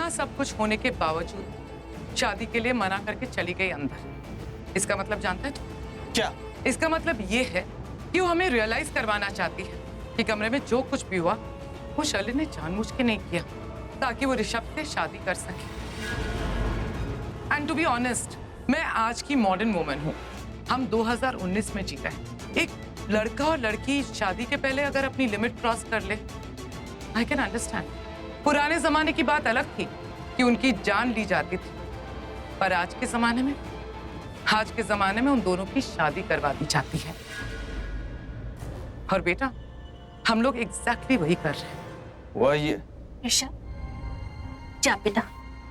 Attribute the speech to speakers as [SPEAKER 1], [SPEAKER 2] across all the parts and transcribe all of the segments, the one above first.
[SPEAKER 1] इतना सब कुछ होने के बावजूद शादी के लिए मना करके चली गई अंदर। इसका मतलब जानते हैं तुम?
[SPEAKER 2] क्या?
[SPEAKER 1] इसका मतलब ये है कि वो हमें रियलाइज करवाना चाहती है कि कमरे में जो कुछ भी हुआ वो शर्लिन ने जानबूझ के नहीं किया ताकि वो ऋषभ से शादी कर सके। एंड टू बी ऑनेस्ट, मैं आज की मॉडर्न वुमन हूँ। हम 2019 में जी रहे। एक लड़का और लड़की शादी के पहले अगर अपनी लिमिट क्रॉस कर ले, आई कैन अंडरस्टैंड। पुराने जमाने की बात अलग थी कि उनकी जान ली जाती थी, पर आज के जमाने में उन दोनों की शादी करवा दी जाती है। और बेटा, हम लोग एग्जैक्टली वही कर रहे हैं।
[SPEAKER 2] वही
[SPEAKER 3] ऋषभ, जा बेटा,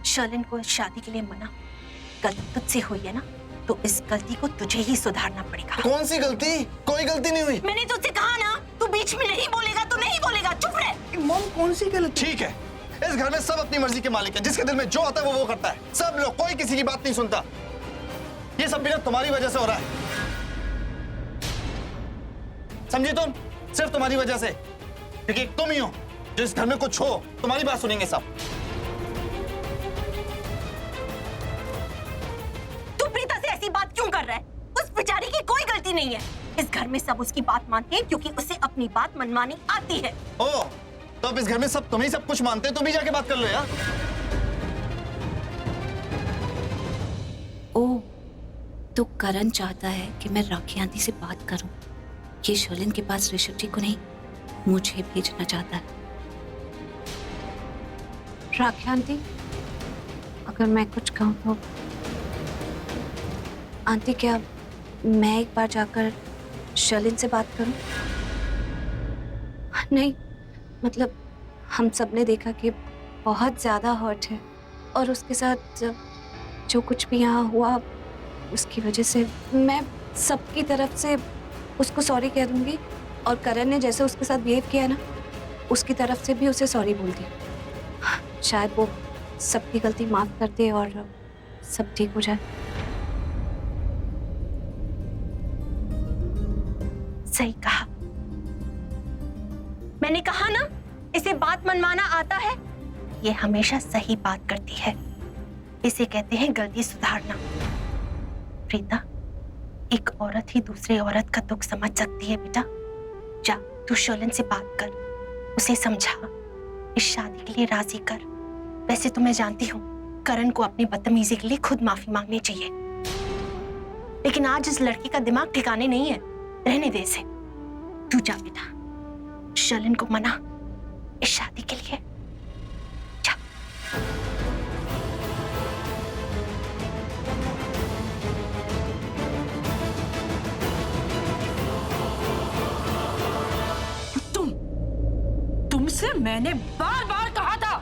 [SPEAKER 3] शर्लिन को इस शादी के लिए मना। गलती तुझसे हुई है ना, तो इस गलती को तुझे ही सुधारना पड़ेगा।
[SPEAKER 2] कौन सी गलती? कोई गलती नहीं हुई।
[SPEAKER 3] मैंने तुझसे कहा ना, तू बीच में नहीं बोलेगा तो नहीं बोलेगा, चुप रह।
[SPEAKER 2] मॉम, कौन सी गलती? ठीक है, इस घर में सब अपनी मर्जी के मालिक हैं। जिसके दिल में जो आता है वो करता है। सब लोग, कोई किसी की बात नहीं सुनता। ये सब बिना तुम्हारी वजह से हो रहा है, समझी तुम? सिर्फ तुम्हारी वजह से, क्योंकि तुम ही हो जो इस घर में कुछ हो तुम्हारी बात सुनेंगे सब।
[SPEAKER 3] तू प्रीता से ऐसी बात क्यों कर रहा है? उस बेचारी की कोई गलती नहीं है। इस घर में सब उसकी बात मानते हैं क्योंकि उसे अपनी बात मनवानी आती है।
[SPEAKER 2] ओ, तो अब इस घर में सब तुम्हें सब कुछ मानते हैं, तुम भी जाके बात कर लो यार।
[SPEAKER 3] ओ, तो करण चाहता है कि मैं राखी आंटी से बात करूं। ये शर्लिन के पास ऋषभ जी को नहीं, मुझे भेजना चाहता है। राखी आंटी, अगर मैं कुछ कहूं तो आंटी, क्या मैं एक बार जाकर शर्लिन से बात करूं? नहीं, मतलब हम सबने देखा कि बहुत ज्यादा हर्ट है और उसके साथ जो कुछ भी यहाँ हुआ उसकी वजह से मैं सबकी तरफ से उसको सॉरी कह दूंगी। और करण ने जैसे उसके साथ बिहेव किया ना, उसकी तरफ से भी उसे सॉरी बोल दी। शायद वो सबकी गलती माफ कर दे और सब ठीक हो जाए। सही कहा। मैंने कहा ना, इसे बात मनवाना आता है। ये हमेशा सही बात करती है। इसे कहते हैं गलती सुधारना। प्रीता, एक औरत ही दूसरे औरत का दुख समझ सकती है बेटा। जा, तू शर्लिन से बात कर, उसे समझा, इस शादी के लिए राजी कर। वैसे तो मैं जानती हूँ करण को अपनी बदतमीजी के लिए खुद माफी मांगनी चाहिए, लेकिन आज इस लड़की का दिमाग ठिकाने नहीं है। रहने दे इसे। तू जा बेटा, शर्लिन को मना इस शादी के लिए। जा।
[SPEAKER 4] तुमसे मैंने बार बार कहा था,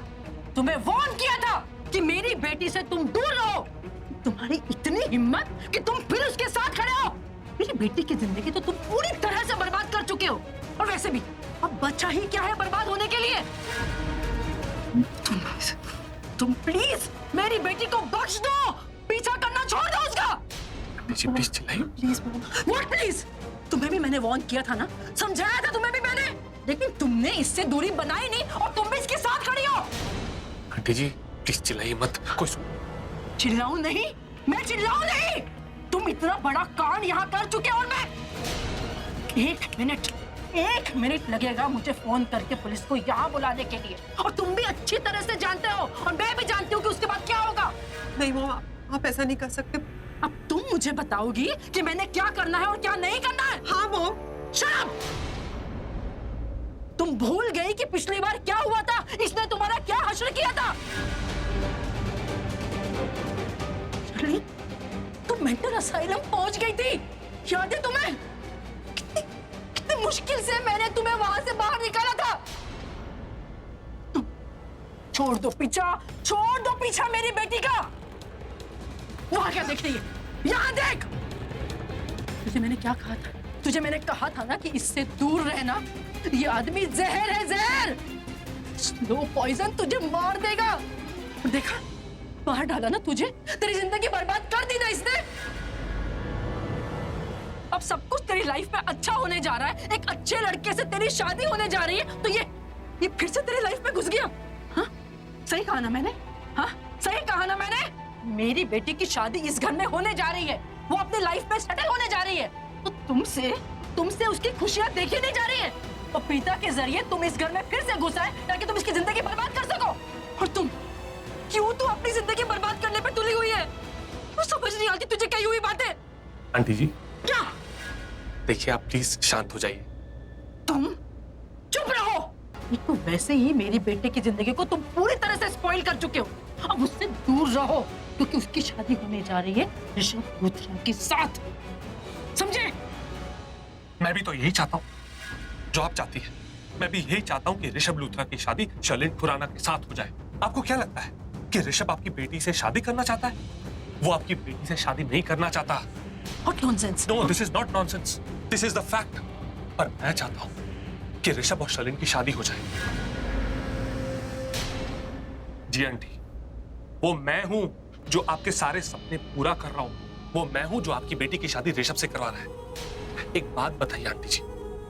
[SPEAKER 4] तुम्हें वार्न किया था कि मेरी बेटी से तुम दूर रहो। तुम्हारी इतनी हिम्मत कि तुम फिर उसके साथ खड़े हो। मेरी बेटी की जिंदगी तो तुम पूरी तरह से बर्बाद कर चुके हो, और वैसे भी अब बचा ही क्या है बर्बाद होने के लिए। तुम प्लीज मेरी बेटी को बख्श दो, पीछा करना छोड़ दो उसका।
[SPEAKER 2] प्लीज चिल्लाइए।
[SPEAKER 4] Please what please? तुम्हें भी मैंने वार्न किया था ना, समझाया था तुम्हें भी मैंने, लेकिन तुमने इससे दूरी बनाई नहीं और तुम भी इसके साथ खड़ी हो।
[SPEAKER 2] आंटी जी प्लीज चिल्लाइए मत। कुछ
[SPEAKER 4] चिल्लाऊं नहीं? मैं चिल्लाऊं नहीं? तुम इतना बड़ा कांड यहाँ कर चुके हो और मैं एक मिनट लगेगा मुझे फोन करके पुलिस को यहाँ बुलाने के लिए, और तुम भी अच्छी तरह से जानते हो और मैं भी जानती हूँ कि उसके बाद क्या होगा।
[SPEAKER 1] नहीं मम्मा, आप ऐसा नहीं कर सकते।
[SPEAKER 4] अब तुम मुझे बताओगी कि मैंने क्या करना है और क्या नहीं करना है?
[SPEAKER 1] हाँ मॉम।
[SPEAKER 4] Shut up! तुम भूल गई कि पिछली बार क्या हुआ था? इसने तुम्हारा क्या हश्र किया था? तुम मेंटल असाइलम पहुंच गई थी, याद है तुम्हें? कितनी मुश्किल से मैंने तुम्हें वहां से बाहर निकाला था। छोड़ दो पीछा मेरी बेटी का। वहां क्या देख रही है? यहाँ देख। तुझे मैंने क्या कहा था? तुझे मैंने कहा था ना कि इससे दूर रहना। ये आदमी जहर है, जहर। स्लो पॉइजन तुझे मार देगा। देखा, बाहर डाला ना तुझे, तेरी जिंदगी बर्बाद कर दी ना इसने। अब सब कुछ तेरी लाइफ में अच्छा होने जा रहा है, एक अच्छे लड़के से तेरी शादी होने जा रही है, तो ये फिर से तेरी लाइफ में घुस गया। हाँ, सही कहा ना मैंने? हाँ, सही कहा ना मैंने? मेरी बेटी की शादी इस घर में होने जा रही है, वो अपने लाइफ में सेटल होने जा रही है, तो तुमसे उसकी खुशियां देखी नहीं जा रही है। और प्रीता के जरिए तुम इस घर में फिर से घुस आए ताकि तुम इसकी जिंदगी बर्बाद कर सको। और तुम क्यों तू अपनी जिंदगी बर्बाद करने पे तुली हुई है? तू समझ नहीं आती तुझे कही हुई बातें।
[SPEAKER 5] आंटी जी
[SPEAKER 4] क्या?
[SPEAKER 5] देखिए, आप प्लीज शांत हो जाइए।
[SPEAKER 4] तुम चुप रहो। एक तो वैसे ही मेरी बेटे की जिंदगी को तुम पूरी तरह से स्पॉइल कर चुके हो। अब उससे दूर रहो, क्योंकि उसकी शादी होने जा रही है ऋषभ लूथरा के साथ, समझे?
[SPEAKER 5] मैं भी तो यही चाहता हूँ जो आप चाहती है। मैं भी यही चाहता हूँ कि ऋषभ लूथरा की शादी शर्लिन खुराना के साथ हो जाए। आपको क्या लगता है कि ऋषभ आपकी बेटी से शादी करना चाहता है? वो आपकी बेटी से शादी नहीं करना चाहता।
[SPEAKER 4] What nonsense?
[SPEAKER 5] No, this is not nonsense. This is the fact. पर मैं चाहता हूँ कि ऋषभ और शर्लिन की शादी हो जाए। जी आंटी, वो मैं हूं जो आपके सारे सपने पूरा कर रहा हूं। वो मैं हूं जो आपकी बेटी की शादी ऋषभ से करवा रहा है। एक बात बताइए आंटी जी,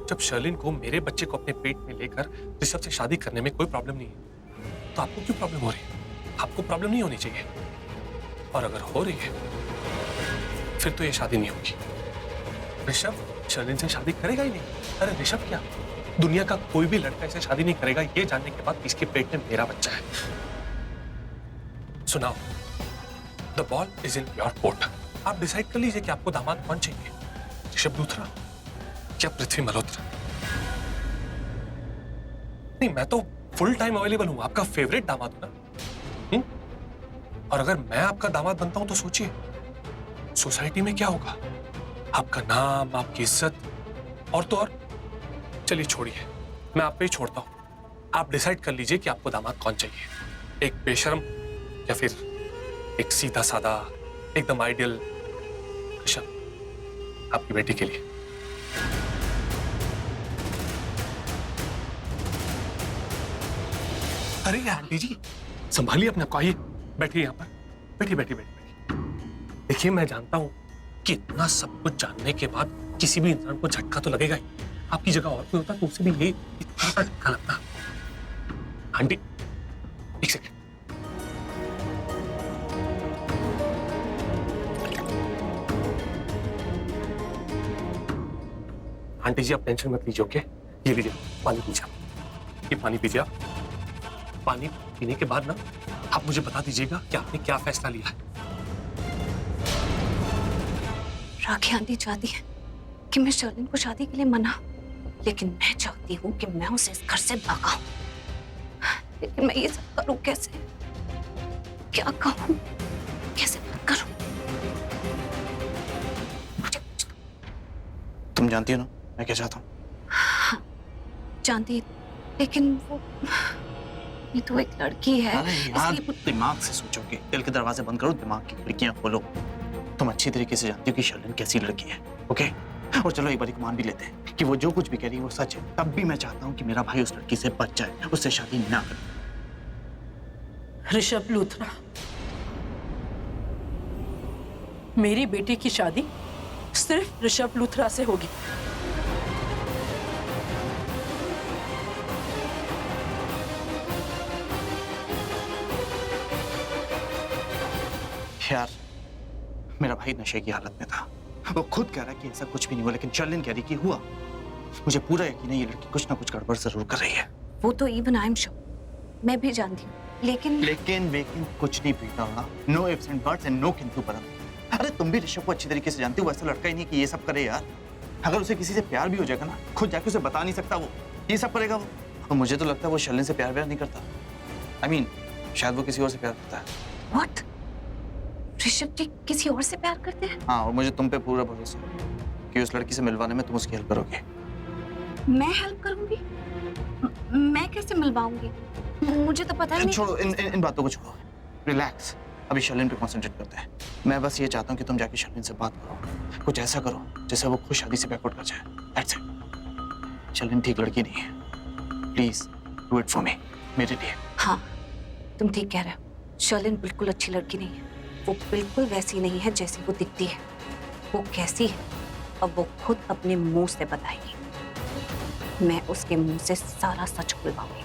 [SPEAKER 5] जब शर्लिन को मेरे बच्चे को अपने पेट में लेकर ऋषभ से शादी करने में कोई प्रॉब्लम नहीं है, तो आपको क्यों प्रॉब्लम हो रही है? आपको प्रॉब्लम नहीं होनी चाहिए। और अगर हो रही है फिर तो ये शादी नहीं होगी। ऋषभ शर्लिन से शादी करेगा ही नहीं। अरे ऋषभ क्या, दुनिया का कोई भी लड़का ऐसे शादी नहीं करेगा ये जानने के बाद इसके पेट में मेरा बच्चा है। सुनाओ, the ball is in your court. आप डिसाइड कर लीजिए कि आपको दामाद कौन चाहिए, ऋषभ लूथरा या पृथ्वी मल्होत्रा। नहीं, मैं तो फुल टाइम अवेलेबल हूं, आपका फेवरेट दामाद हूं ना। और अगर मैं आपका दामाद बनता हूं तो सोचिए सोसाइटी में क्या होगा। आपका नाम, आपकी इज्जत, और तो और। चलिए छोड़िए, मैं आप पे ही छोड़ता हूं। आप डिसाइड कर लीजिए कि आपको दामाद कौन चाहिए, एक बेशर्म या फिर एक सीधा साधा एकदम आइडियल ऋषभ आपकी बेटी के लिए। अरे आंटी जी, संभालिए अपने आपको। आइए बैठिए यहाँ पर, बैठिए बैठिए बैठिए। देखिए, मैं जानता हूं कि इतना सब कुछ जानने के बाद किसी भी इंसान को झटका तो लगेगा ही। आपकी जगह और कोई होता तो उसे भी यही इतना सा झटका लगता। आंटी एक सेकंड। आंटी जी आप टेंशन मत लीजिए, ओके? ये लीजिए पानी पीजिए आप। ये पानी पीजिए आप। पानी पीने के बाद ना आप मुझे बता दीजिएगा कि आपने क्या फैसला लिया है।
[SPEAKER 6] राखी आंटी चाहती है कि मैं शर्लिन को शादी के लिए मना, लेकिन मैं चाहती हूँ कि मैं उसे इस घर से भगाऊं। लेकिन मैं ये सब करूं कैसे? क्या कहूँ, कैसे बात करूं?
[SPEAKER 2] तुम जानती हो ना मैं क्या चाहता हूँ?
[SPEAKER 6] हाँ, जानती, लेकिन वो ये तो एक लड़की है।
[SPEAKER 2] अरे यार,
[SPEAKER 6] इसलिए
[SPEAKER 2] दिमाग से सोचोगे। दिल के दरवाजे बंद करो, दिमाग की खिड़कियां खोलो। तुम अच्छी तरीके से जानती हो कि शर्लिन कैसी लड़की है, ओके? और चलो एक बार मान भी लेते हैं कि वो जो कुछ भी कह रही है वो सच है, तब भी मैं चाहता हूँ कि मेरा भाई उस लड़की से बच जाए, उससे शादी ना करे।
[SPEAKER 4] ऋषभ लूथरा, मेरी बेटी की शादी सिर्फ ऋषभ लूथरा से होगी।
[SPEAKER 2] यार, मेरा भाई नशे की हालत में था। वो खुद कह रहा है कि ऐसा कुछ भी नहीं हुआ, लेकिन शर्लिन कह रही कि हुआ। मुझे पूरा यकीन है ये लड़की कुछ ना कुछ गड़बड़ जरूर कर रही है।
[SPEAKER 6] वो तो इवन आई एम श्योर, मैं भी जानती हूँ, लेकिन
[SPEAKER 2] लेकिन कुछ नहीं पीता होगा। No ifs and buts and no किंतु परंतु। अरे तुम भी ऋषभ को अच्छी तरीके से जानती हो, वैसा लड़का ही नहीं कि ये सब करे यार। अगर उसे किसी से प्यार भी हो जाएगा ना, खुद जाके उसे बता नहीं सकता, वो ये सब करेगा वो। और मुझे तो लगता है वो शर्लिन से प्यार नहीं करता। I mean, शायद वो किसी और से प्यार करता है।
[SPEAKER 6] व्हाट? ऋषभ जी किसी और से प्यार करते हैं?
[SPEAKER 2] हाँ, और मुझे तुम पे पूरा भरोसा है कि उस लड़की से मिलवाने में तुम उसकी हेल्प करोगे।
[SPEAKER 6] मैं हेल्प करूंगी? मैं कैसे मिलवाऊंगी? मुझे तो पता ही नहीं।
[SPEAKER 2] छोड़ो इन बातों को, छोड़ो, रिलैक्स। अभी शर्लिन पे कंसंट्रेट करते हैं। मैं बस ये चाहता हूँ कि तुम जाके शर्लिन से बात करो, कुछ ऐसा करो जिससे वो खुद शादी से बैकआउट कर जाए। That's it. शर्लिन ठीक लड़की नहीं है, please do it for me, मेरे लिए।
[SPEAKER 6] हाँ, तुम ठीक कह रहे हो। शर्लिन बिल्कुल अच्छी लड़की नहीं है। वो बिल्कुल वैसी नहीं है जैसी वो दिखती है। वो कैसी है अब वो खुद अपने मुंह से बताएगी। मैं उसके मुंह से सारा सच खुलवाऊंगी।